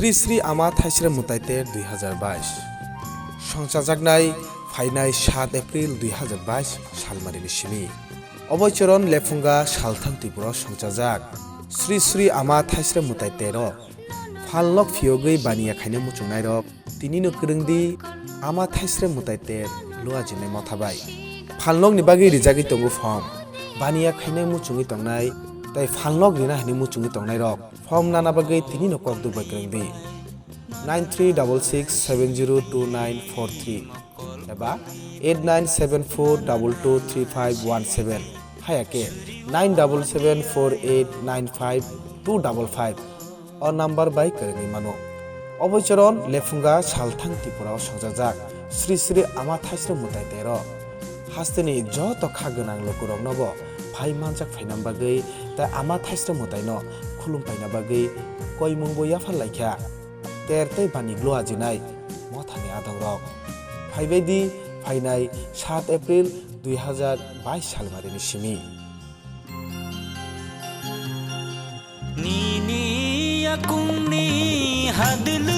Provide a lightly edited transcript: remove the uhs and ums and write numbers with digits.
শ্রী শ্রী আমা থাইস্রেম মুতাইতে 2022 সংচাজাকনাই ফাইনাই 7 এপ্রিল 2022 সালমারিনি সিমি অবৈচরণ লেফুঙ্গা সালথাং ত্রিপুরা সংচাজাক শ্রী শ্রী আমা থাইস্রেম মুতাইতে রক ফালনক ফিয়গৈ বানিয়া খাইনে মুচুংনাই রক তিনিনো করংদি আমা থাইস্রেম মুতাইতে লুয়াজিনাই মথাबाय फालनक नि बागै रिजागै तंगु फर्म बानिया खाइनाय मुचुङै तंनाय ताइ फालनक रिना हानि मुचुङै तंनाय रक फर्म नाना बागै तिनि नकक दुबाय करंदि 9366702943 एबा 8974223517 हायाके 9774895255 अ नम्बर बाय करंगै मानो अबैचरन लेफुंगा सालथां त्रिपुरा संजाजाक श्री श्री आमा थाइस्रेम मुताइते र हास्तनि जत खागोनां लुकुरक नब भाई मानजाक फाइनाम बागै ता आमा थाइस्रेम मुताइनो खुलुम फाइना बागै कोइमुं बया फालाइखा तेरतै बानि ग्लो आजिनाय मथानि आदं रक फाइबायदि फाइनाय 7 एप्रिल 2022 सालमारिनि सिमी नीनी याकुंगनी हादल